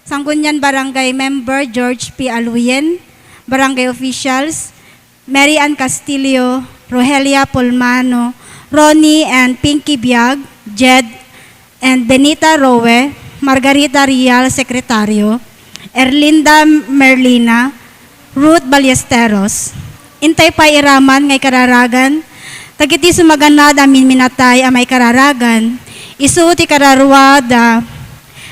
Sangguniang Barangay Member George P. Aluyen, Barangay Officials, Mary Ann Castillo, Rogelia Pulmano, Ronnie and Pinky Biag, Jed and Benita Rowe, Margarita Rial, Sekretaryo, Erlinda Merlina, Ruth Ballesteros, Intay pa iraman ngay kararagan, tagiti sumaganad amin minatay amay kararagan, isuti kararwa da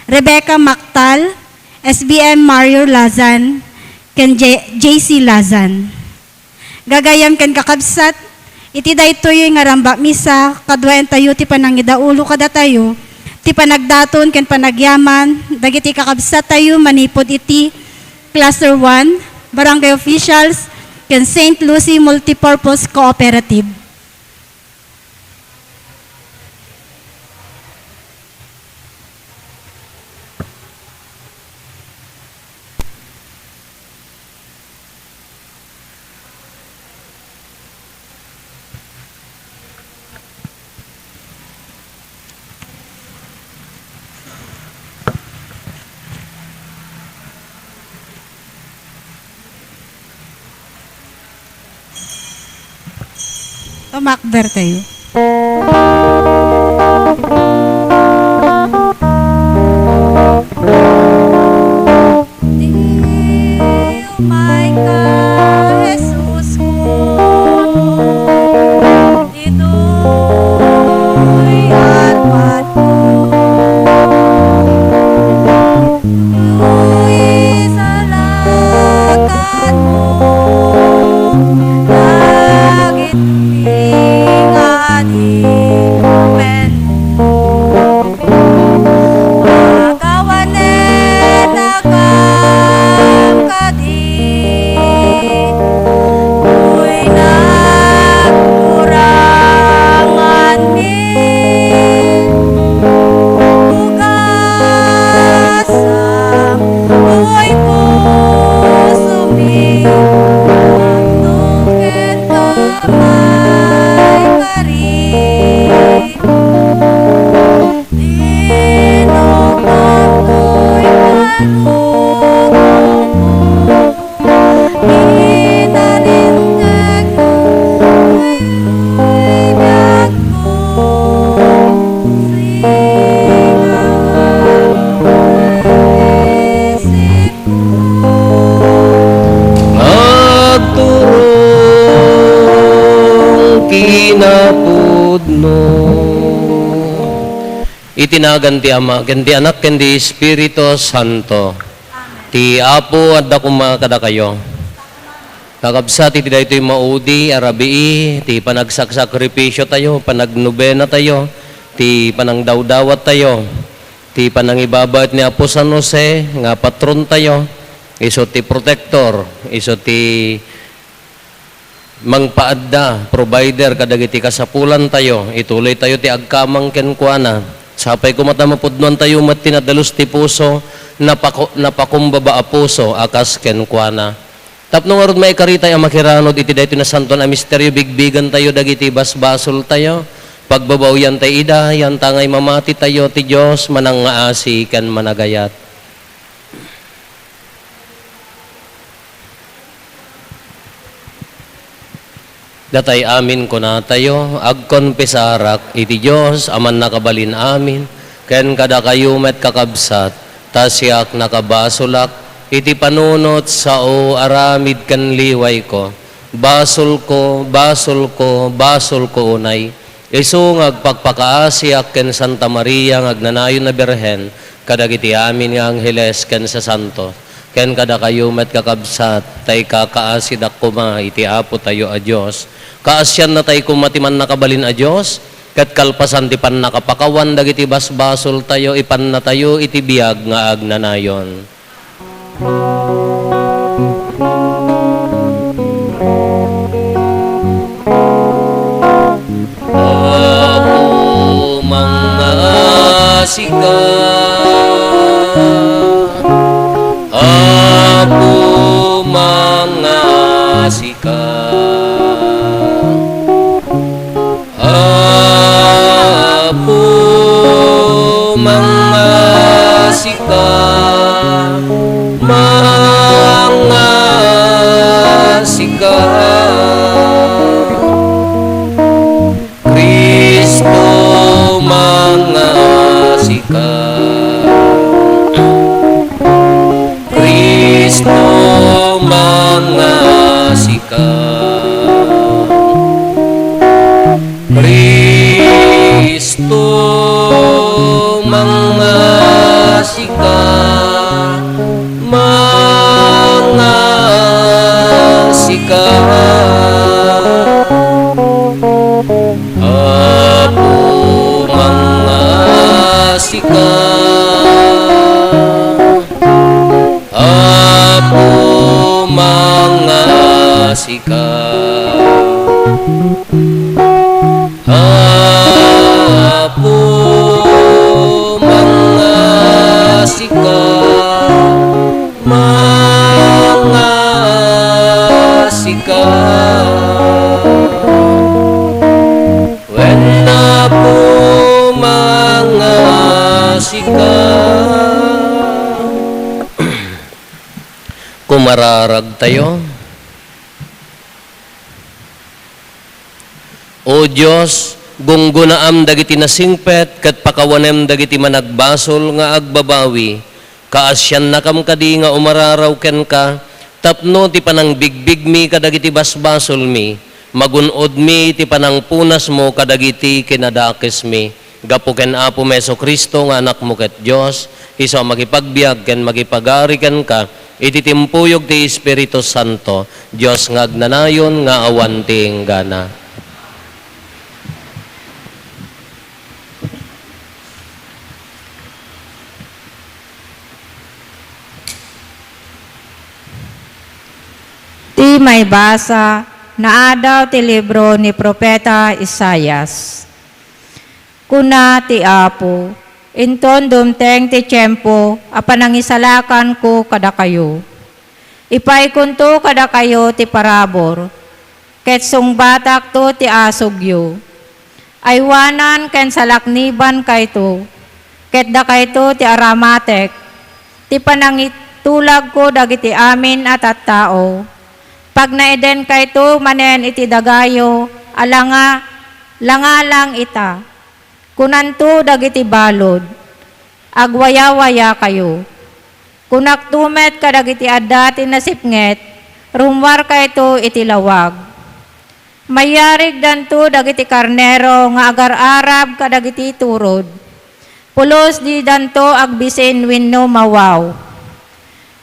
Rebecca Mactal, SBM Mario Lazan, ken JC Lazan. Gagayam ken kakabsat, iti daytoy nga ramba misa, kadwaen tayo ti panangidaulo kada tayo, ti panagdaton ken panagyaman, dagiti kakabsat tayo manipod iti Cluster 1, Barangay Officials, ken St. Lucie Multipurpose Cooperative. Tumakber tayo. Itinagan ti Ama, ken ti Anak, ken ti Espiritu Santo. Ti Apo adda kumakada kayo. Kakabsat iti daytoy maudi, arabii, ti panagsakripisyo tayo, panagnobena tayo, ti panangdawdawat tayo, ti panangibabait ni Apo San Jose, nga patron tayo, iso ti protector, iso ti mangpaadda, provider, kadagiti kasapulan tayo, ituloy tayo ti agkamang kenkwana. Sapay kumatamapudnuan tayo mat tinadalos ti puso, napakumbaba a puso, akas kenkwana. Tapno nga ron may karitay ang makiranod, iti dayto na santon a misteryo, bigbigan tayo, dagiti basbasol tayo, pagbabaw yan tayo ida, yan tangay mamati tayo, ti Diyos, manang ngaasi, kan managayat. Datay amin ko na tayo, agkonpesarak, iti Diyos, aman nakabalin amin, ken kada kayo met kakabsat, tasyak nakabasulak, iti panunot sa o aramid kan liway ko, basol ko, basol ko, basol ko unay, iso ngagpagpakaasyak ken Santa Maria ngagnanayon na Birhen, kadagiti amin nga Angheles ken sa Santo, ken kada kayo met kakabsat, tay kakaasidak kuma, iti Apo tayo a Diyos, kaasyan na tayo kumatiman nakabalin a Diyos, kat kalpasan ti pan nakapakawan, dagiti basbasol tayo, ipan na tayo, iti biyag nga agnanayon. Apo mga sika, Apo mga sika, Apo mga sika, sika. Kristo mga sika. Kristo mga sika. Kristo mga sika. Mga sika. Apo mga sika. Apo mga sika. Apo mga sika. Mga sika. When na po mga sika. Kumararag tayo. O Diyos, gunggunaam dagiti nasingpet, kat pakawanem dagiti managbasol nga agbabawi, kaasyan na kam kadi nga umararaw ken ka, tapno ti panang bigbig mi kadagiti basbasol mi, magunod mi ti panang punas mo kadagiti kinadakes mi, gapo ken Apo Meso Kristo nga anak mo ket Diyos, iso makipagbiag ken makipagari ken ka, ititimpuyog ti Espiritu Santo, Diyos nga agnanayon nga awan ti enggana. Ti may basa na adaw ti libro ni Propeta Isayas. Kuna ti Apo, inton dumteng ti tiyempo, apanangisalakan ko kada kayo. Ipay kunto kada kayo ti parabor, ket sungbatak to ti asogyo. Aywanan ken salakniban kayto, ket da kayto ti aramatek, ti panangitulag ko dagiti amin at tao. Pag naeden kayto manen iti dagayo, alanga, langalang ita. Kunanto dagiti balod, agwaya-waya kayo. Kunaktumet kadagiti adati na sipnget, rumwar kayto iti lawag. Mayarig danto dagiti karnero nga agar-arab kadagiti turod. Pulos di danto agbisin wenno mawaw.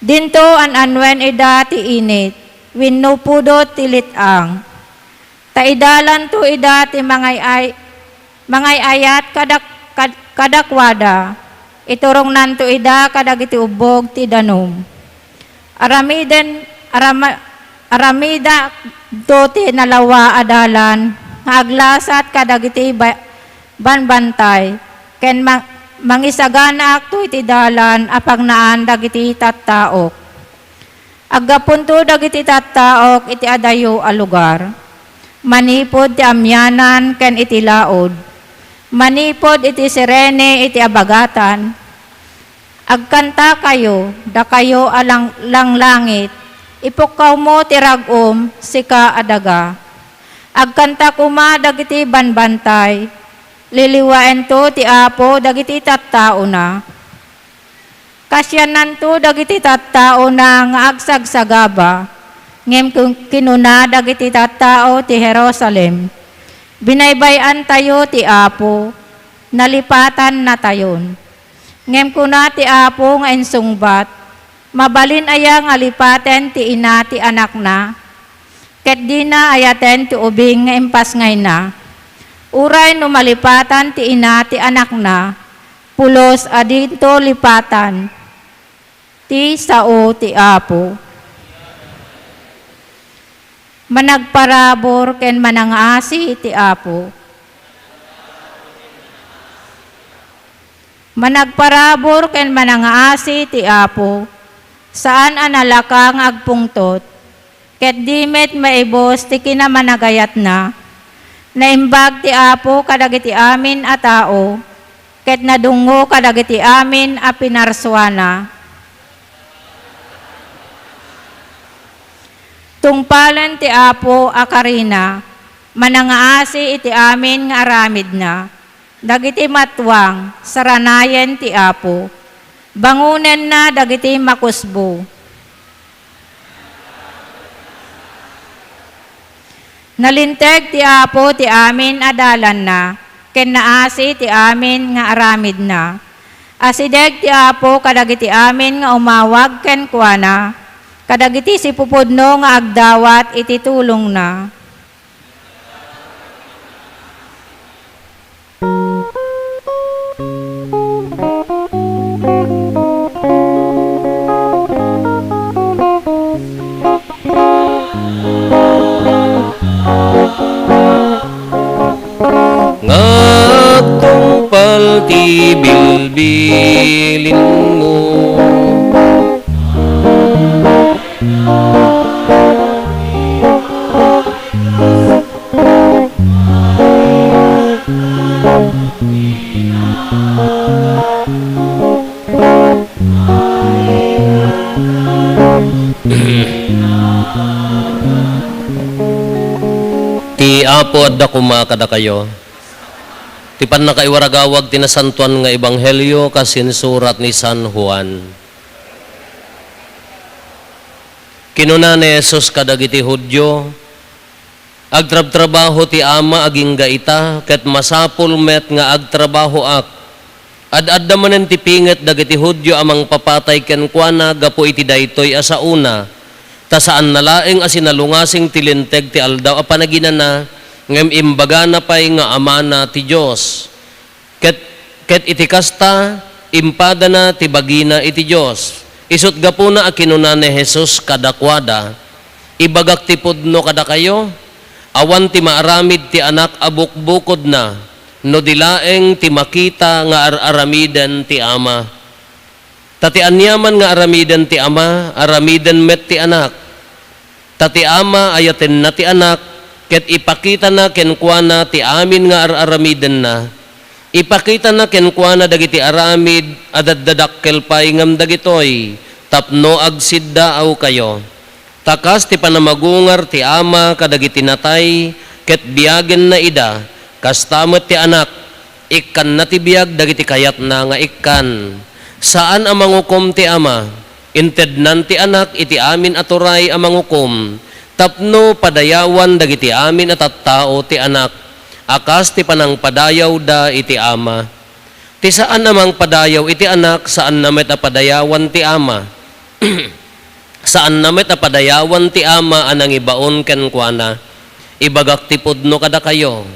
Dinto an-anwen ida ti init. Wenno pudot tilitang. Taidalan to ida ti mangay ayat kadakwada. Iturong nanto ida kadagiti ubog ti danom. Aramida to ti nalawa adalan aglasat kadagiti banbantay ken mangisagana akto iti dalan apag naan dagiti tattaok. Aggapunto dagiti tattaok iti adayo a lugar. Manipod ti amyanan ken iti laod. Manipod iti sirene iti abagatan. Agkanta kayo, da kayo alang langit. Ipukaw mo ti ragom, sika adaga. Agkanta kuma dagiti banbantay. Liliwaen to ti Apo dagiti tattao na. Kasyanan to dagiti tattao na nga agsagsagaba, ngem kinuna dagiti tattao ti Jerusalem. Binaybayan tayo ti Apo, nalipatan na tayon. Ngem kuna ti Apo nga insungbat, mabalin aya nga lipaten ti ina ti anak na, ket di na ayaten ti ubing nga impas ngay na. Uray no malipatan ti ina ti anak na, pulos adinto lipatan, ti sao ti Apo. Managparabor ken manangasi ti Apo. Managparabor ken manangasi ti Apo. Saan analakang agpungtot, ket dimet maibos ti kinamanagayat na. Naimbag ti Apo kadagiti amin a tao, ket nadungo kadagiti amin a pinarswana. Tungpalan ti Apo akarina, manangaasi iti amin nga aramid na. Dagiti matwang, saranayan ti Apo. Bangunan na dagiti makusbo. Nalinteg ti Apo ti amin adalan na, ken naasi ti amin nga aramid na. Asideg ti Apo kadagiti amin nga umawag ken kuana, kadagiti si pupudno nga agdawat iti tulong na. Ngatungpal ti bilbilin mo, ti Apo adda kumakada kayo. Ti pan nakaiwaragawag tinasantuan nga ebanghelyo kasinsurat ni San Juan. Kinuna ni Jesus kadagiti Hudyo, agtrab-trabaho ti Ama aging gaita, ket masapul met nga agtrabaho ak. Ad-adda manen ti pinget dagiti Hudyo amang papatay ken kuana gapo iti daytoy asauna. Ta saan nalaeng asinalungasing tilinteg ti aldaw a panaginan na ngem imbaga na pay nga amana ti Dios. Ket iti kasta impada na ti bagina iti Dios. Isut gapo na akinuna ni Jesus kadakwada, ibagak ti pudno kada kayo, awan ti maaramid ti anak abukbukod na, no dilaeng ti makita nga aramiden ti Ama. Tati anyaman nga aramiden ti Ama, aramiden met ti anak. Tati Ama ayaten na ti anak, ket ipakita na kenkwana ti amin nga aramiden na. Ipakita na kenkwana dagiti aramid adaddadakkel pay ngam dagitoy, tapno agsidda aw kayo. Takas ti panamagungar ti Ama kadagiti natay, ket biyagen na ida, kastamot ti anak, ikkan na ti biyag dagiti kayat na nga ikkan. Saan ang mangukom ti Ama? Inted nan ti anak iti amin aturay ang mangukom, tapno padayawan dagiti amin at tattao ti anak. Akas ti panang padayaw da iti Ama. Ti saan namang padayaw iti anak, saan namet a padayawan ti Ama. Saan namet a padayawan ti Ama anang ibaon ken kuana. Ibagak ti pudno kada kayo.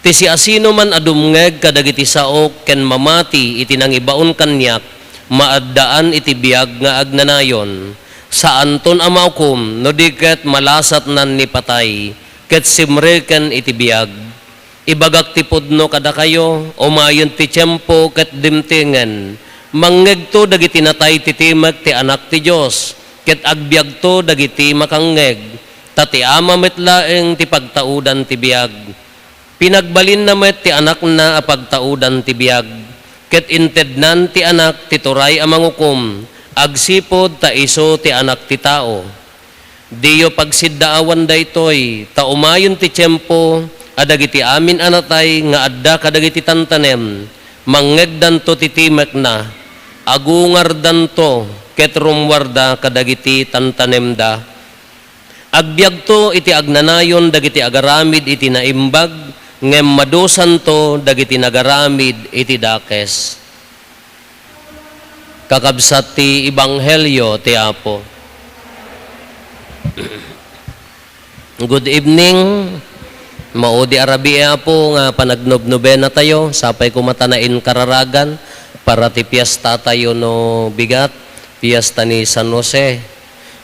Ti si asino man adumngeg kadagiti saok ken mamati iti nang ibaon kanyak, maaddaan iti biyag nga agnanayon. Saan ton amaukom no diket malasat nan ni patay, ket simreken iti biyag. Ibagak ti pudno kada kayo, umayon ti tiyempo ket dimtingen. Manggegto dagiti natay titimek ti anak ti Dios, ket agbiagto dagiti makangngeg. Tati Ama met laeng ti pagtaudan ti biyag. Pinagbalin na met ti anak na apagtaudan ti biyag. Ket intednan ti anak ti turay a mangukom, agsipod ta iso ti anak ti tao. Diyo pagsiddaawan daytoy, ta umayon ti tiyempo, adagiti amin anatay nga adda kadagiti tantanem, manggegdan to titimek na, agungar danto, ket rumwarda kadagiti tantanem da. Agbiag to iti agnanayon dagiti agaramid iti naimbag, ngem madusan to dagiti nagaramid iti dakes. Kakabsat ti Ebanghelyo ti Apo. Good evening. Maudi arabi Apo nga panagnobnobena tayo, sapay kumatanain kararagan para ti piyesta tayo no bigat, piyesta ni San Jose.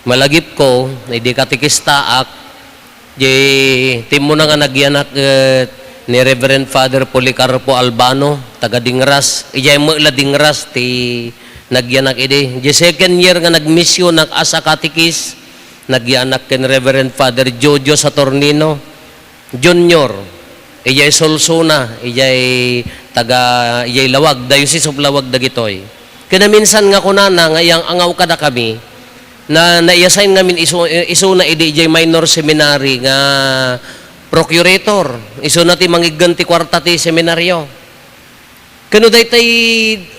Malagip ko, hindi katikista ak, timo na nga nagyanak ni Reverend Father Policarpo Albano, taga Dingras. Ijay mo ila Dingras, ti nagyanak ide. Di second year nga nagmisyon ng asa katikis, nagyanak ken Reverend Father Jojo Saturnino Junior. Ijay Solsona, ijay Lawag, Diocese of Lawag dagitoy. Kaya minsan nga kunana, nga iyang angaw kada kami, na nai-assign ngamin iso na DJ minor seminary nga procurator. Iso na ti mangiganti kwarta ti seminaryo. Kano daytay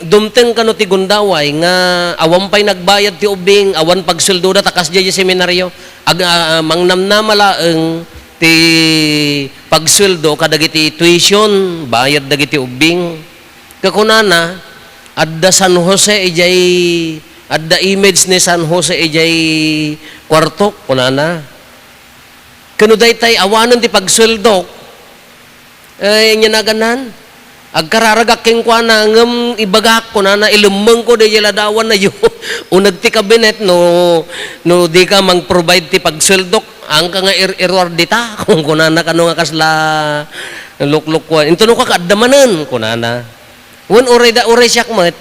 dumteng kano ti gundaway nga awan pay nagbayad ti ubing, awan pagsuldo da takas di seminaryo. Mangnamnamalaeng ti pagsuldo kadagiti tuition, bayad dagiti ubing. Kakunana adda San Jose ijay adda image ni San Jose ijay kwartok kunana. Kano daytay awanan ti pagsuldok ay nyanaganan. Agkararagak king kwa na ngam ibagak ko na ilumang ko di ladawan na yun. Unag ti kabinet no di ka mang-provide ti pagsuldok. Ang ka nga error dita. Kung kunana ka no nga kasla lukluk ko. Ito no ka kadamanan kunana. When uray siyak mat,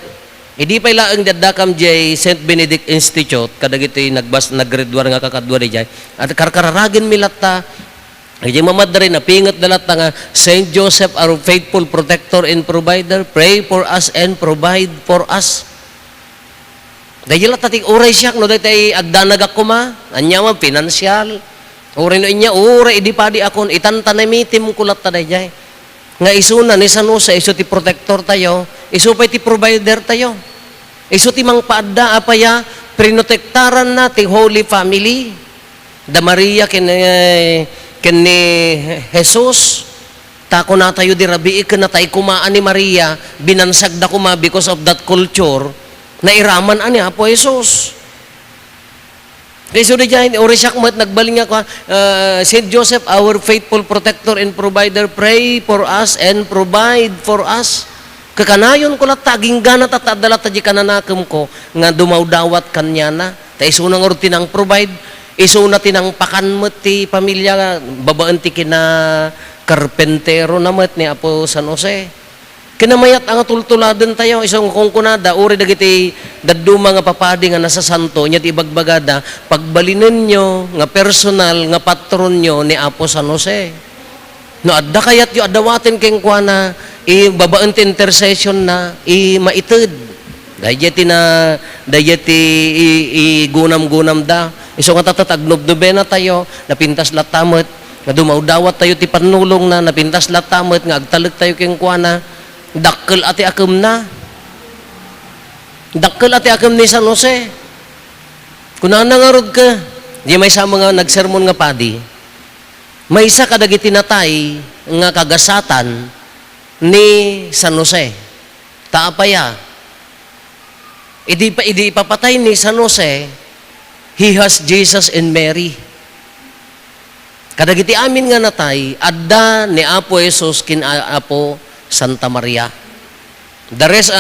hindi pa ilaang dadakam jay St. Benedict Institute. Kadagiti naggraduar nga kakadwa di jay. At karkararagin milata. Ay mamadari na pingat dalat nga Saint Joseph, our faithful protector and provider, pray for us and provide for us. Dahil tatik uray siya, no dahil agdanag ako ma, anyaman, pinansyal. Uray no inya, uray, di pa di akon, itantanamitim kulat ta dahil. Nga isuna ni San Jose, iso ti protector tayo, iso pa ti provider tayo. Iso ti mang paadda, apaya, prinotektaran na ti Holy Family. Da Maria kini Jesus, tako na tayo di rabi, na tayo kumaan ni Maria, binansag da kuma because of that culture, na iraman ani Apo Jesus. Kaya so di dyan, orisyak mat, nagbaling ako, Saint Joseph, our faithful protector and provider, pray for us and provide for us. Kakanayon ko lang, taging gana tatadala tadi kananakam ko, nga dumawdawat kanya na, tayo sunang rutinang provide, iso na tinang pakan mo ti pamilya, babaan ti kina karpentero na mat ni Apo San Jose. Kinamayat ang tultuladan tayo, isang kongkunada, uri dagiti daduma nga papadi nga nasa santo, niya ti ibagbagada, pagbalinan nyo, nga personal, nga patron nyo ni Apo San Jose. No, adda kayat yung adawatin keng kwa na, babaan ti intercession na, maitid. Dayeti gunam-gunam da. Iso nga tatatagnob-nobena tayo, napintas latamot, nga dumawdawat tayo ti panulong na, napintas latamot, nga agtalag tayo keng kuana, dakkel ati akem na. Dakkel ati akem ni San Jose. Kuna nangarod ka, di may sa mga nagsermon nga padi, may isa kadagiti natay nga kagasatan ni San Jose. Taapaya, idi ipapatay ni San Jose, he has Jesus and Mary. Kadagiti amin nga natay, adda ni Apo Jesus kin Apo Santa Maria. The rest,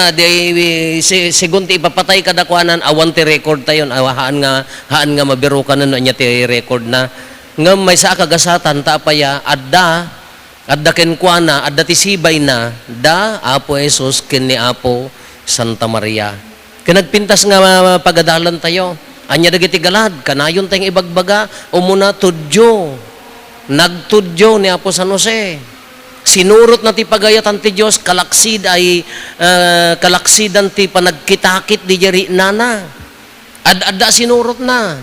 sigun ti ipapatay kadakwanan, awan ti record tayo, haan nga mabiro ka na niya ti record na. Nga may sa kagasatan, taapaya, adda kenkwana, adda ti sibay na, da Apo Jesus kin ni Apo Santa Maria. Kinagpintas nga pagadalan tayo. Anya dagiti galad, kanayon tayong ibagbaga, umuna tudyo. Nagtudyo ni Apo San Jose. Sinurot na ti pagayatan ti Diyos, kalaksidan ti panagkitakit di jari nana. Adda sinurot na.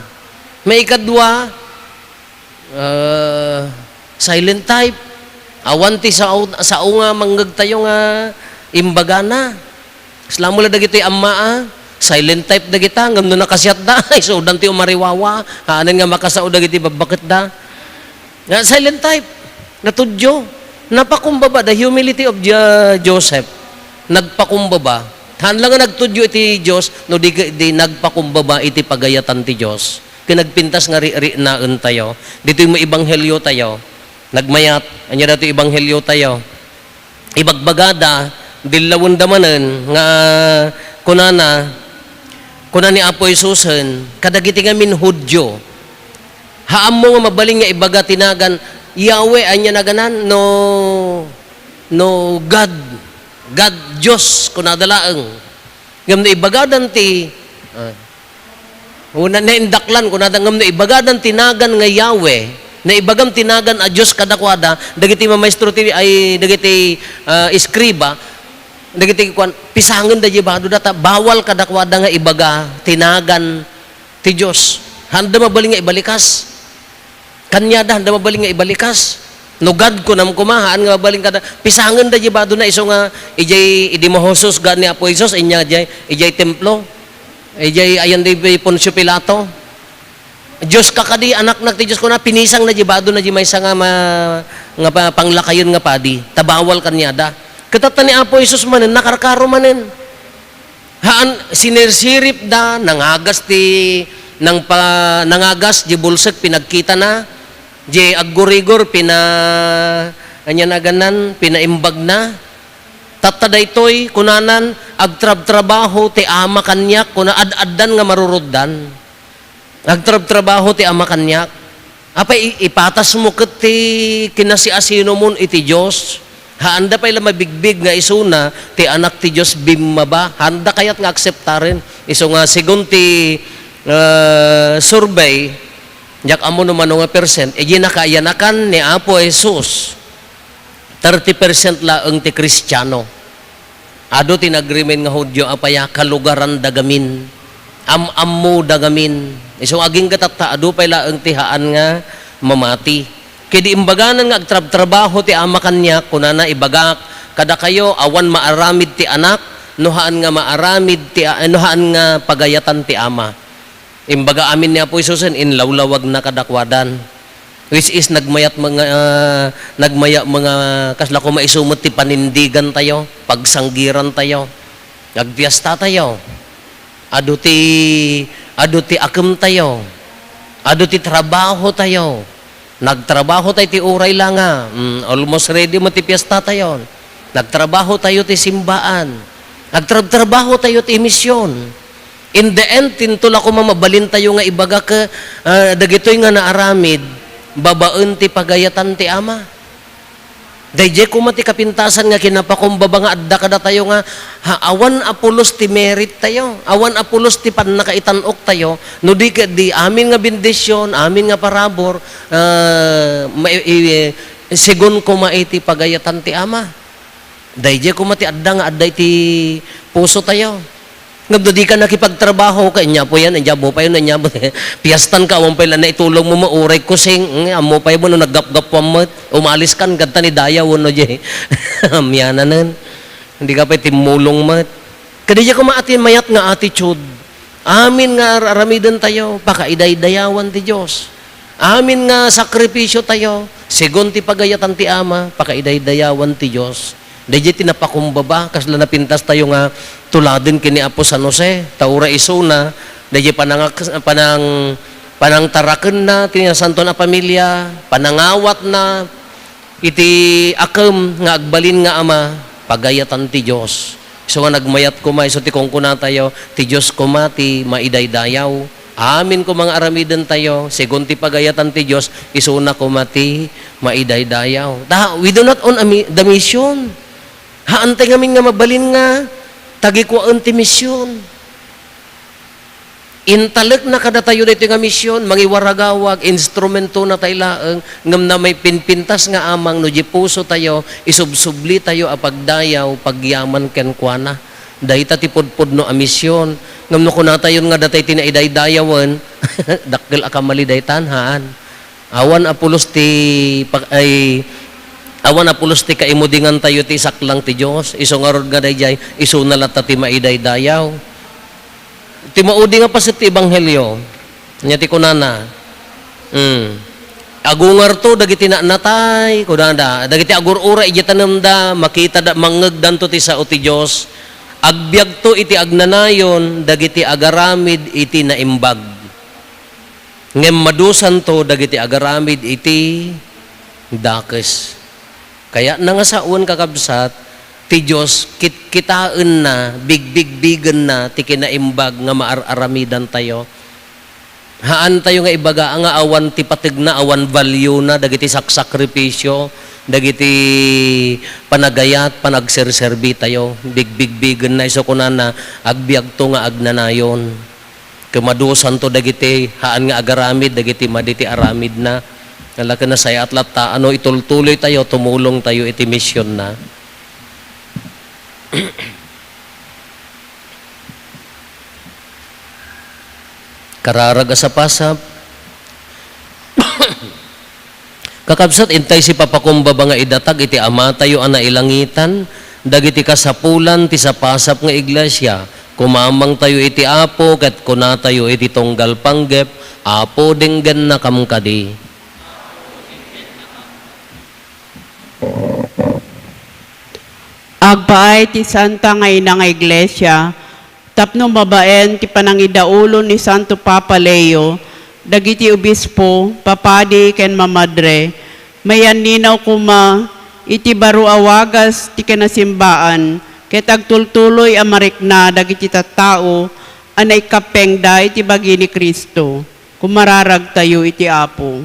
May ikadwa, silent type. Awan ti sa nga manggag tayo nga imbaga na. Islamula dagiti amma silent type dagita ngam no nakasyat da so danti umariwawa hanan nga makasao dagiti babakit da. Nga silent type natudyo napakumbaba the humility of Joseph nagpakumbaba hanlang nga nagtudyo iti Dios no di nagpakumbaba iti pagayatan ti Dios kinagpintas nga ri naen tayo dito yung ebanghelyo tayo nagmayat anya dato ebanghelyo tayo ibagbagada dilawon damanen nga kunana ni Apo Jesusen kadagiti nga min Hudyo haam mo nga mabaling nga ibaga tinagan Yahweh anya naganan no God Diyos kunadalaeng ngam na ibagadan ti una na indaklan kunadang ngam na ibagadan tinagan nga Yahweh na ibagam tinagan a Diyos kadakwada dagiti mamaestro ti ay dagiti iskriba dagiti kwan pisangen da jibado data bawal kadakwada nga ibaga tinagan ti Diyos. Handa mabaling nga ibalikas. Kanyada, handa mabaling nga ibalikas. Nugad ko nam kumahaan nga mabaling kada. Pisangan da jibado na iso nga ijay idimahosos gan ni Apo Isos, inya ijay templo. Ijay ayan di Poncio Pilato. Diyos kakadi, anak ti Diyos ko na, pinisang na jibado na jimaysa nga panglakayon nga padi. Tabawal kanyada. Katata ni Apo Isos manen, nakarkaro manen. Haan, sinirsirip da, nangagas nangagas, di bulsek, pinagkita na, di aggurigor, pinaimbag na. Tatada ito'y, kunanan, agtrab-trabaho, ti ama kanyak, kuna ad-addan nga maruruddan. Agtrab-trabaho, ti ama kanyak. Apay, ipatas mo kat ti kinasiasino mo iti Diyos. Handa pa ila mabigbig nga isuna, ti anak ti Diyos bimaba. Handa kayat nga akseptaren. Iso nga, sigun ti survey, yak amo naman nga percent, ginakayanakan ni Apo Jesus, 30% laeng ti Kristiyano. Ado tinagremen nga Hudyo, apaya kalugaran dagamin, am-ammo dagamin. Iso aging katata, ado pa laeng ti haan nga mamati. Kaya imbaganan nga agtrab-trabaho ti ama kanya, kunana ibagak, kada kayo awan maaramid ti anak, nuhaan nga maaramid ti nuhaan nga pagayatan ti ama. Imbaga amin ni Apo Isusen in lawlawag na kadakwadan. Which is nagmaya mga kasla ko maisumot ti panindigan tayo, pagsanggiran tayo, nagpiasta tayo. Ado ti akem tayo. Ado ti trabaho tayo. Nagtrabaho tayo ti uray lang nga. Almost ready mo ti piyesta tayo. Nagtrabaho tayo ti simbaan. Nagtrabaho tayo ti misyon. In the end, tintula ko mamabalin tayo nga ibaga ka dagitoy nga naaramid, babaen ti pagayatan ti ama. Dayjay kuma ti kapintasan nga kinapakumbaba nga adda kada tayo nga awan apulos ti merit tayo, awan apulos ti pannakaitanok tayo, no di amin nga bendisyon, amin nga parabor, sigun kuma iti pagayatan ti ama. Dayjay kuma ti adda nga adda ti puso tayo. Ngabdo di ka nakipagtrabaho ka, inya po yan, inya mo pa yun, inya mo. Piyastan ka, awang pala na itulong mo mauray kusing, amo pa yun, naggap-gap mo, umalis kan, ganta ni Daya, wano dyan. Amyananan. Hindi ka pa timulong mo. Kadya ko maatin mayat nga attitude. Amin nga aramidan tayo, pakaiday-dayawan ti Diyos. Amin nga sakripisyo tayo, sigon ti pagayatan ti Ama, pakaiday-dayawan ti Diyos. Dahil tinapakumbaba, kasla napintas tayo nga tuladin kini Apo San Jose, taura iso na, dahil panang taraken na, tinasanto na pamilya, panangawat na, iti akem nga agbalin nga ama, pagayatan ti Diyos. So nga nagmayat ko ma, iso ti kong kuna tayo, ti Diyos ko ma, ti maidaydayaw. Amin ko mga aramidan tayo, segun ti pagayatan ti Diyos, iso na ko ma, ti maidaydayaw. We do not own the mission. Haantay ngamin nga mabalin nga, tagikwaan ti misyon. Intalek na kada tayo dito nga misyon, mangiwaragawag, instrumento na tayo laeng, ngam na may pinpintas nga amang, no di puso tayo, isubsubli tayo apagdayaw, pagyaman kenkwana. Dahita ti pudpud no a misyon, ngam no kuna tayo nga datay tinaidaydayawan, dakkel akamali daytan, haan. Awan apulos ti kaimudingan tayo ti saklang ti Diyos. Iso nga rod nga dayjay, iso na lata ti maidaydayaw. Ti maudi nga pa sa ti Ebanghelyo. Nya ti kunana. Agungar to, dagiti na natay, kunana. Dagiti agur-ura, iti tanamda, makita da, mangagdan to ti sao ti Diyos. Agbyag to iti agnanayon, dagiti agaramid iti naimbag. Ngem madusan to, dagiti agaramid iti dakes. Kaya na nga sa uwan kakabsat, ti Diyos, kitaan na, bigbigbigan na, ti kinaimbag nga maararamidan tayo. Haan tayo nga ibaga, nga awan ti patig na, awan value na, dagiti saksakripisyo, dagiti panagayat, panagserserbi tayo, bigbigbigan na, iso kunan na, agbiag to nga agnanayon. Kumadusan to dagiti, haan nga agaramid, dagiti maditi aramid na, nalaka na saya at lata, itultuloy tayo, tumulong tayo, iti mission na. Kararag sa pasap. Kakabsat, intay si papakumbaba nga idatag, iti ama tayo ana ilangitan, dagiti kasapulan, ti sa pasap nga iglesia, kumamang tayo iti apo, kat kuna tayo iti tunggal panggep, apo dinggan na kamkadi. Agpaay ti Santa ngay na nga iglesia, tapno babaen ti panangidaulo ni Santo Papa Leo, dagiti obispo, papadi ken mamadre, mayan ninaw kuma, iti baro awagas ti kanasimbaan, ket agtultuloy amarikna dagiti tattao, anay kapengda iti bagi ni Kristo, kumararag tayo iti apo.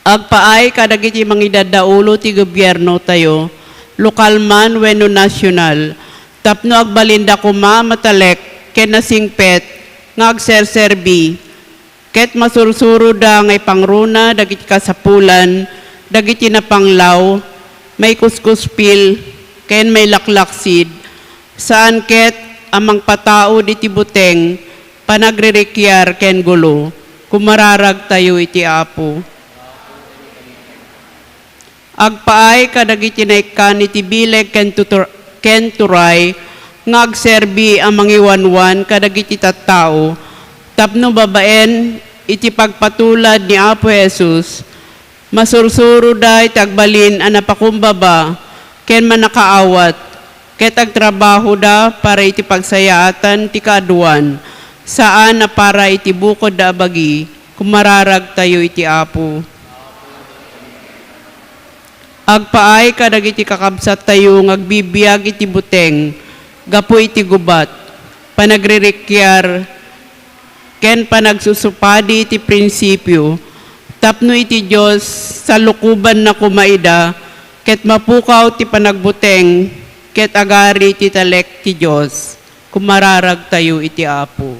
Agpaay kadagiti mangidadaulo ti gobyerno tayo, lokal man wenno nasyonal, tapno agbalinda kuma matalek ken nasingpet nga agserserbi, ket masursuro da ngay pangruna dagiti kasapulan, dagiti napanglaw, may kuskuspil, ken may laklaksid, saan ket amang patao diti buteng, panagririkyar ken gulo, kumararag tayo iti apo. Agpaay kadagiti naikan iti bileg ken turay, nga agserbi ang mangiwanwan kadagiti tattao, tapno babaen iti pagpatulad ni Apo Jesus, masursuro da iti agbalin ang napakumbaba, ken manakaawat, ket agtrabaho da para iti pagsayaatan ti kaaduan, saan na para iti bukod da abagi, kumararag tayo iti Apo. Agpaay kadagiti kakabsat tayo ngagbibiyag iti buteng, gapu iti gubat, panagririkyar, ken panagsusupadi iti prinsipyo, tapno iti Diyos sa lukuban na kumaida, ket mapukaw ti panagbuteng, ket agari ti talek ti Diyos, kumararag tayo iti Apo.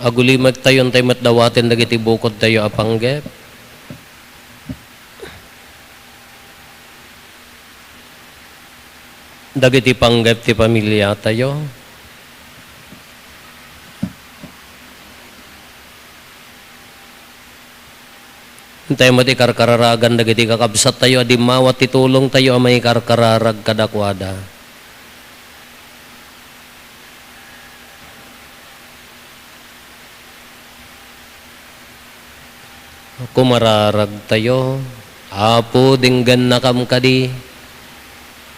Agulimag tayo tayo matdawatin dagiti bukod tayo apanggep. Dagiti panggep ti pamilya tayo. Tayo mati karkararagan dagiti kakabsat tayo, adi mawat titulong tayo amay karkararag kadakwada. Kumararag tayo, apo dinggan na kamkadi,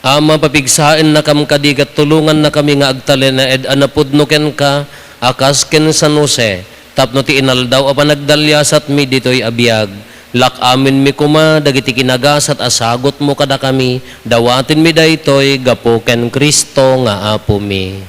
ama papigsain na kam kadigat tulungan na kami nga agtali na ed anapudno ken ka akas ken San Jose tapno ti inaldaw apan nagdalyasat mi ditoy abiyag lak amin mi kuma dagiti kinagasat asagot mo kada kami dawatin mi daytoy gapo ken Kristo nga apo mi.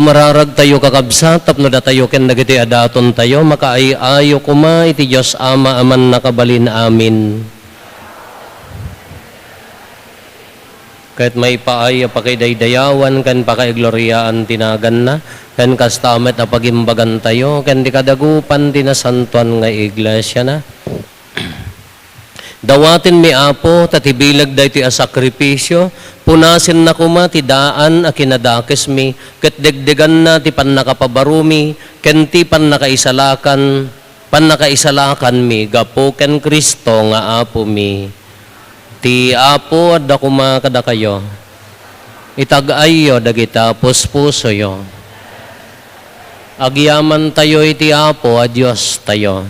mararag tayo kakabsat, tapno da tayo ken dagiti adaton tayo, makaayo kuma iti Diyos Ama aman nakabalin amin. Kahit may paay pakidaydayawan kan pakaigloriaan tinagan na, kan kastamet a pagimbagan tayo, kan di kadagupan tinasantuan nga iglesia na. Dawatin mi apo, tatibilag da iti a sakripisyo, punasin na kuma ti daan a kinadakes mi, ket degdegan na ti pannakapabarumi, ken ti pannakaisalakan mi, gapo ken Kristo nga apo mi. Ti apo adda kuma kada kayo, itag-ayo dagita puspuso yo. Agyaman tayo iti apo a Diyos tayo.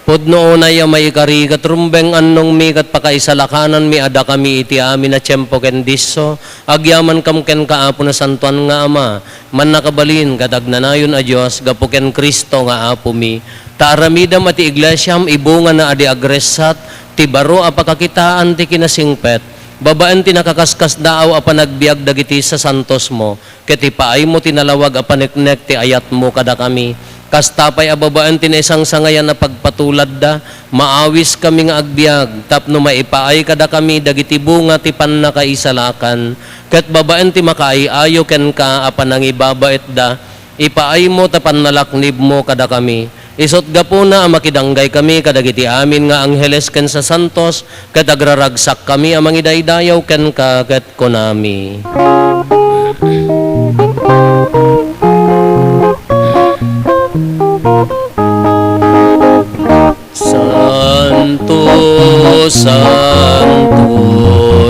Pudno na ya may karigat rumbeng annong mi kat pakaisalakanan mi ada kami iti amin na tiyempo ken disso. Agyaman kam ken kaapo na santuan nga ama, man nakabalin kadagnanayon a Diyos, gapo ken Kristo nga apo mi. Taaramidam ati iglesyam ibunga na adi agresat, ti baro a pakakitaan ti kinasingpet, babaan ti nakakaskas daaw a panagbiag dagiti sa santos mo, ket ipaay mo tinalawag a paniknek ti ayat mo kada kami. Kastapay a babaan ti naisang sangayan na pagpatulad da, maawis kami nga agbiag, tapno maipaay kada kami dagiti bunga ti pannakaisalakan, ket babaan ti makaayayo ken ka a panangibabait da, ipaay mo ta pannalaknib mo kada kami. Isot gapo na makidanggay kami kadagiti amin nga angheles ken sa santos, ket agraragsak kami amang idaydayaw ken ka ket konami. Santo, Santo,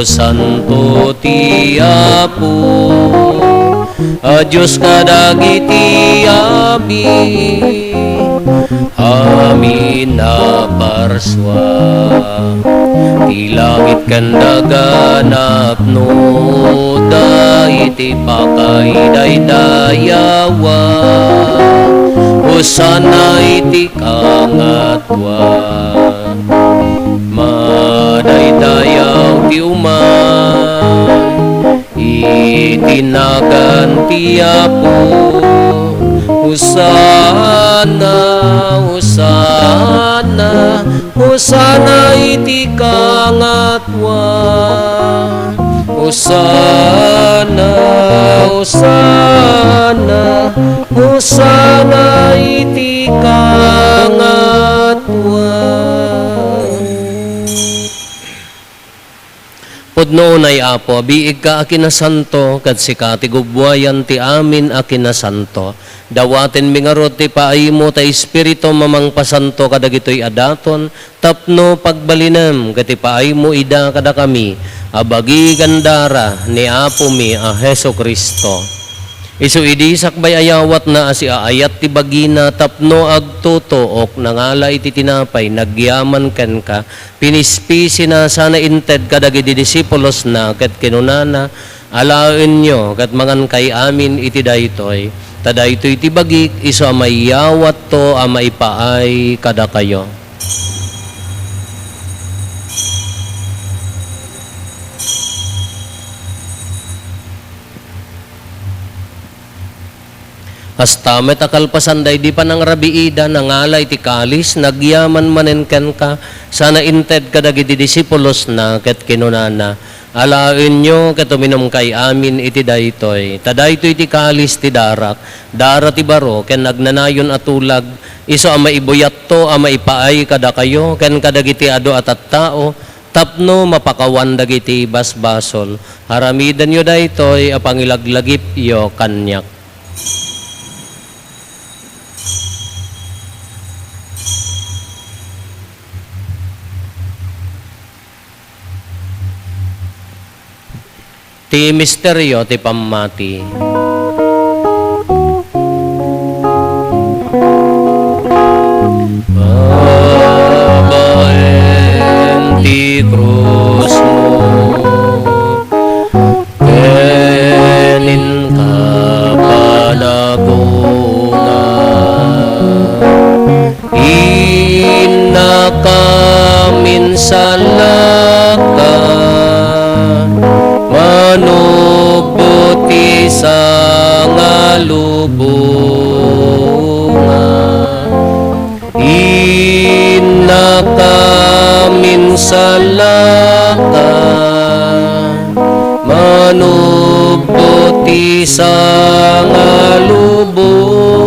Santo ti Apo, a Diyos kadagiti amin na parswa, ti langit kandaganap no, da iti pakaiday-dayawa, o sana iti kangatwa, madaydayaw ti umay, itinagan ti Apo, Hosana, Hosana, Hosana iti kangatwa, Hosana, Hosana, Hosana iti kangatwa. Pudno nay Apo, biig ka akinasanto, kat sika ti gubwayan ti amin akinasanto. Dawaten mingarot ti paaymo ta Espiritu mamang pasanto kadagitoy adaton, tapno pagbalinem kat ti paaymo ida kada kami, abagi gandara ni Apo mi a Heso Kristo. Isu idi sakbay ayawat na asi aayat ti bagina, tapno agtutuok nangala iti tinapay, nagyaman ken ka, pinispisi na sana inted kadagiti disipulos na, ket kinunana, alaen nyo, ket mangan kay amin iti daytoy, tadaytoy ti bagik, isu amayawat to, amaipaay kada kayo. Hastamet akalpasan day di pa nang rabiida, nangalay ti kalis, nagyaman manenken ka, sana inted kadagiti disipulos na, ket kinunana, alaen nyo ket uminom kay amin iti daytoy, tadaytoy ti kalis ti darak, dara ti baro, ken nagnanayon atulag, iso ama ibuyat to, ama ipaay kada kayo, ken kadagiti ado at tao, tapno mapakawan dagiti basbasol, haramidan nyo daytoy, apangilaglagip yo kanyak. Ti misteryo ti pammati. Babaen ti krus mo, kenin ka panagungan, inakamin sa laka, manubuti sa nga salaka manubot isa nga lubongan.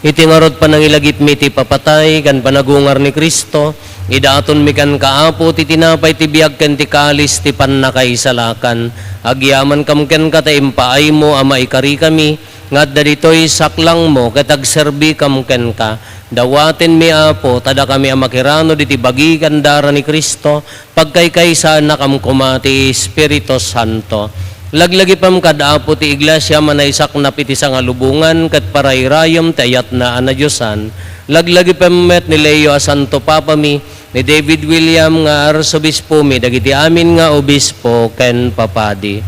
Iti ngarod panangilagip mi ti papatay kan panagungar ni Kristo, idaton mi kan kaapo ti tinapay ti biag ken ti kalis ti pannakaisalakan. Agyaman kam ken kataimpaay mo ama ikari kami, ngadda ditoy saklang mo ket agserbi kam ken ka. Dawaten mi apo tada kami amakirano diti bagi kandara ni Kristo, pagkaykaysa na kam kumati Espiritu Santo. Laglagi pam kadapo ti iglesia manaysak na pitisa nga lubungan ket parayrayom ti ayat na anadyosan. Laglagi pam met ni Leo a Santo Papa mi, ni David William nga arsobispo mi, dagiti amin nga obispo ken papadi.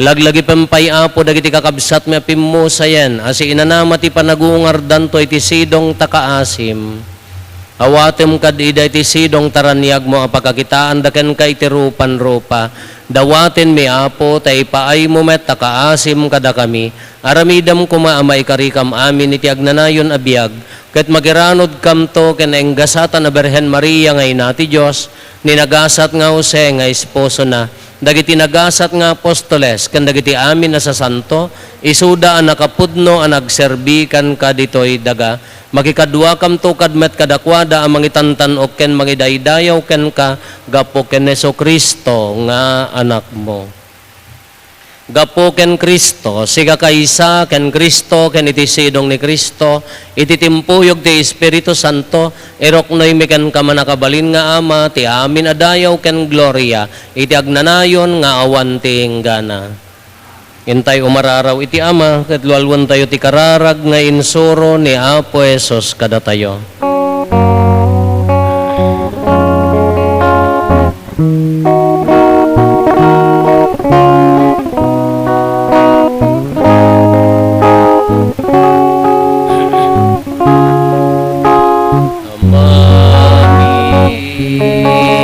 Laglagi pam payapo dagiti kakabsat mi apimmo sayen, asi inanama ti panagungar danto iti sidong takaasim. Awatem kad ida iti sidong taranyag mo apakakitaan daken kay ti rupan-rupa. Dawaten mi apo tay paay mo met takaasim kada kami. Aramidam kumaamay karikam amin iti agnanayon abiyag. Ket magiranod kam to ken enggasatan na Berhen Maria ngay nati Dios, ninagasat nga Jose nga esposo na. Dagiti nagasat nga apostoles ken dagiti amin na sa santo, isuda ang nakapudno ang nagserbi kan kaditoy daga. Makikadwa kam to kadmet kadakwada ang mangitantan o ken mangidaydayaw ken ka gapo ken Jesucristo nga anak mo. Gapo ken Kristo, siga kaysa ken Kristo ken iti sidong ni Kristo, iti timpuyog ti Espiritu Santo, eroknoy mi ken kamanakabalin nga ama, ti amin adayaw ken gloria, iti agnanayon nga awan ti inggana. Intay umararaw iti ama, ket lualwan tayo ti kararag nga insuro ni Apo Esos kada tayo.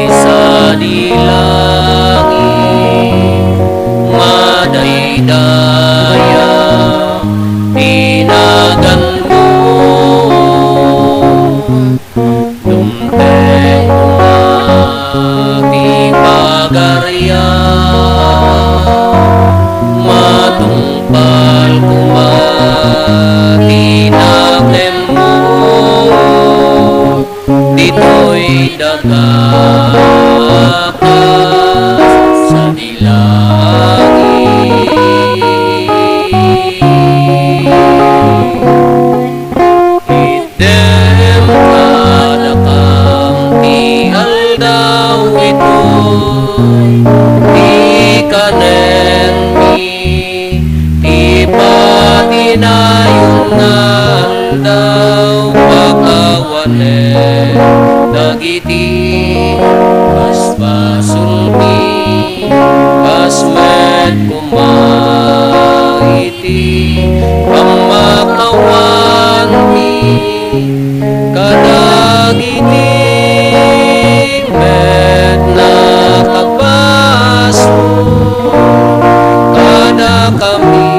Sa dilangit, madaydaya, tinagan mo, dumteng umati pagarya, matumpal kumati nakem mo, dito'y dagakas sa dilangit. Idem kadakang ti aldaw ito'y ti kanen mi, ti patinayon nga aldaw pagkawanen. Dagiti basbasulmi basmet kumaiti pamakawan mi kadagiti met nakabaso kada kami.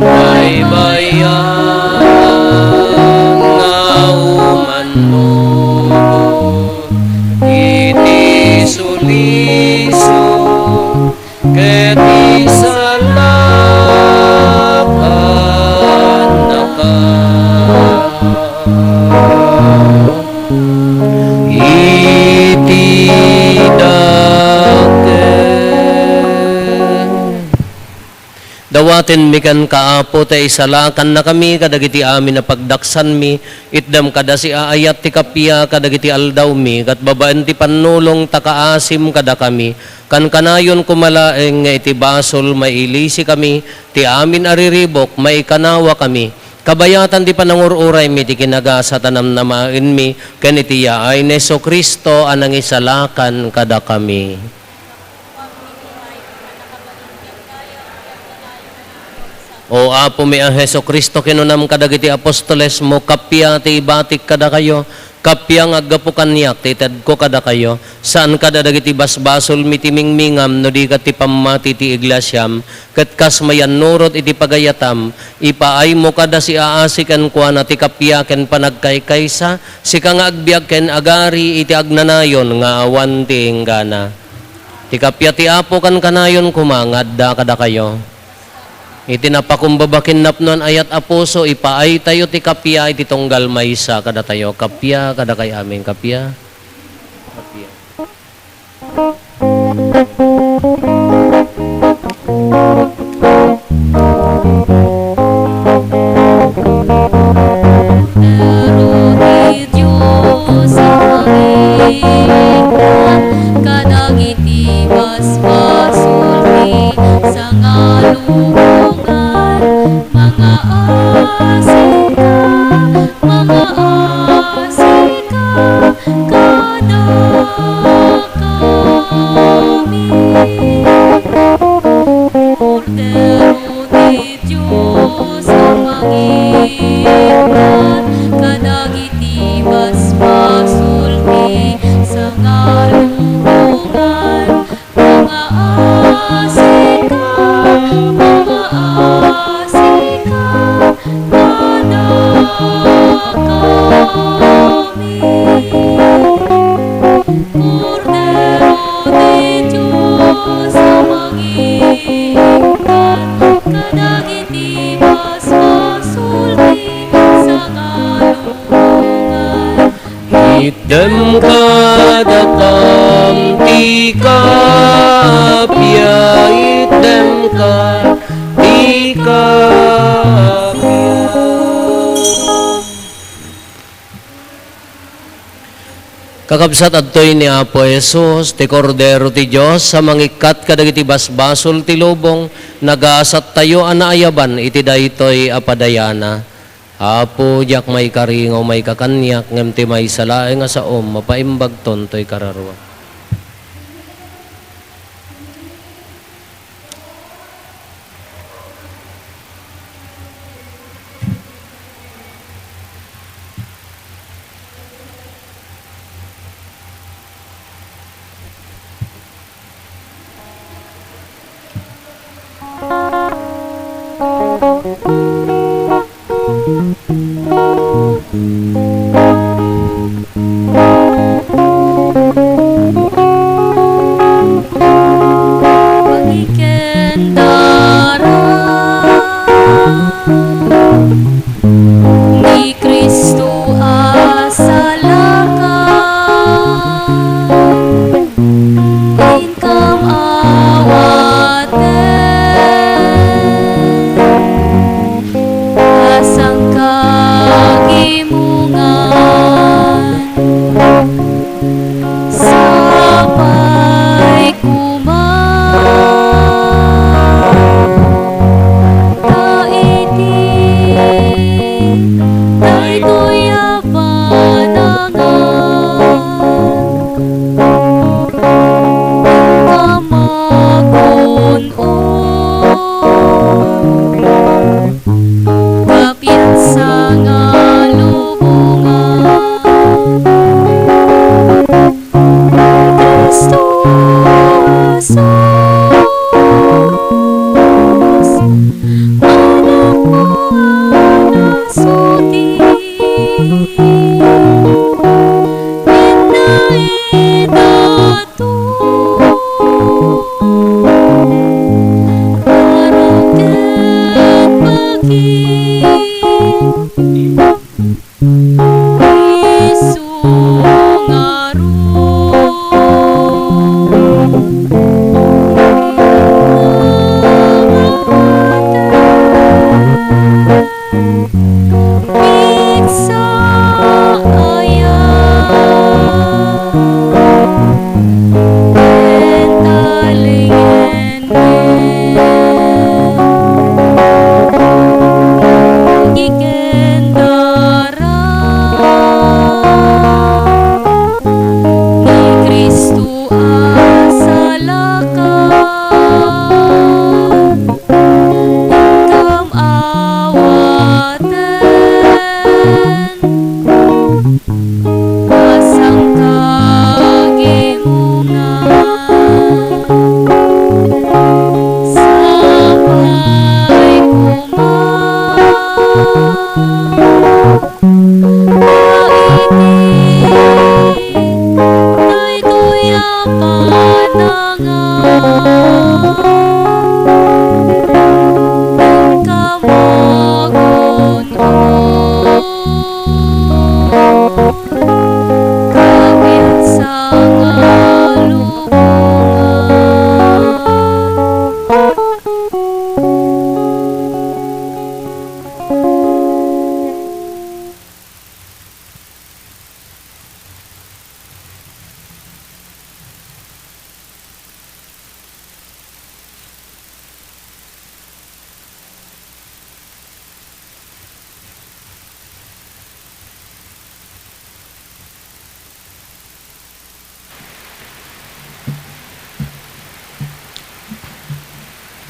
Ay bayan nga umanod, iti suliso ket isalakan naka. Iti dawaten mi kan kaapo ta isalakan na kami kadagiti amin na pagdaksan mi, itdam kada si aayat ti kapya kadagiti aldaw mi, kat babaan ti panulong takaasim kada kami, kan kanayon kumalaeng nga iti basol mailisi kami, ti amin ariribok maikanawa kami, kabayatan ti panangururay mi ti kinagasatanam namain mi, ken iti yaay ni Jesucristo anang isalakan kada kami. O Apo mi ang Jesucristo kinunam kadagiti apostoles mo kapya ti ibatik kada kayo, Kapyang aggapo kanyak, titad ko kada kayo, saan kada dagiti basbasol mitimingmingam, no di ka ti pamati ti iglasyam, kat kas mayan nurot iti pagayatam, ipaay mo kada si aasikan kwa na ti kapyaken panagkaykaysa, si kang agbiag ken agari iti agnanayon nga awan ti inggana. Ti kapya ti apo kan kanayon kumangad da kada kayo. Iti napakumbabakin napnon ayat aposo, ipaay tayo ti kapya, iti tunggal maysa kada tayo. Kapya, kada kay amin. Kapya. Kapya. Diyos ang Panginoon, kadagiti basbasulti sa ngalungan, mga asika, kada kami. Cordero de Diyos ang Panginoon, kadagiti basbasulti sa ngalungan, mga asika, kada kami. Cordero de Diyos ang Panginoon, kadagiti basbasulti sa ngalungan. Item kadakam ti kapya, item ka ti kapya. Kakabsat adtoy ni Apo Jesus, ti Kordero ti Diyos, sa mangikat kadagiti basbasol ti lubong, nagasat tayo anaayaban, iti daytoy apadayana. Apo, diak may karingaw, may kakanyak, ngem ti may salae nga saom, mapaimbag tontoy kararwa. Pagikendara ni Kristo asalakan, ingkang awaten, asang kagimungan.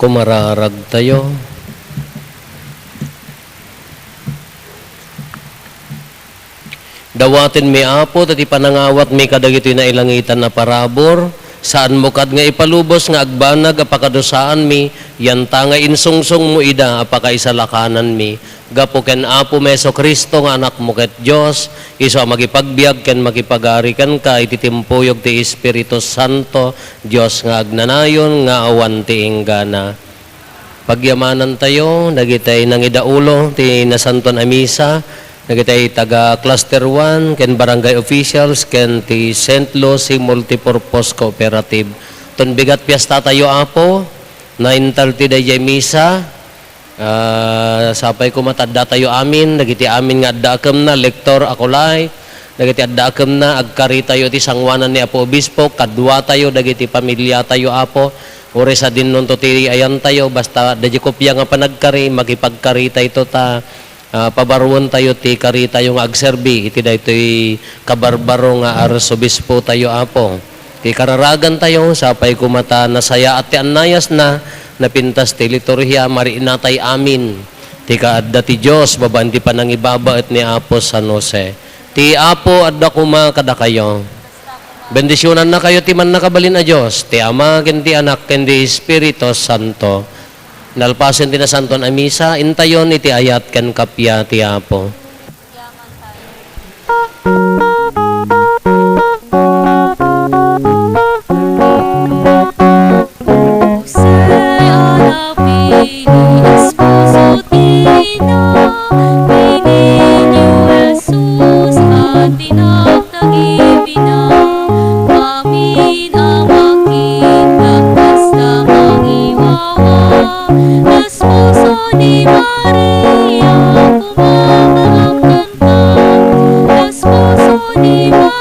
kumararag tayo. Dawatin mi apo, tati panangawat mi kadagitoy na ilangitan na parabor, saan mo kad nga ipalubos nga agbanag apakadusaan mi, yanta nga insungsong mo ida apakaisalakanan mi, gapo ken apo meso Kristo nga anak mo ket Dios, iso magipagbiag ken magipagari ken ka ititimpuyog ti Espiritu Santo, Dios nga agnanayon nga awan ti inggana. Pagyamanan tayo, nagitay nang idaulo ti nasanton a misa, nagitay taga Cluster 1, ken barangay officials, ken ti St. Lucie Multipurpose Cooperative. Ton bigat piyesta tayo apo, 9:30 day misa, sapay kumatadda tayo amin, nagiti amin nga addakam na, lektor akulay, nagiti addakam na, agkari tayo ti sangwanan ni Apo Obispo, kadwa tayo, nagiti pamilya tayo apo, uri sa din nun to ti ayan tayo, basta dadya kopya nga panagkari, makipagkari tayo ta, pabaruan tayo ti kari tayo nga agserbi iti daytoy kabarbaro nga arsobispo tayo apo ti kararagan tayo sapay kumata nasaya at ti annayas na napintas ti liturhiya mariinatay amin ti kaadda ti Dios baban ti panangibaba et ni Apo San Jose ti apo adda kuma kada kayo bendisyonan na kayo ti man nakabalin a Dios ti Ama ken ti Anak ken ti Espiritu Santo. Nalpasin din na santon a misa, intayon iti ayat ken kapya ti Apo. Jose alapini esposo tina, Niño Jesus at tinagdagibina, amin ang makitagdas na mangiwawa, esposo ni Maria, kumakaangkan ka, esposo ni Maria.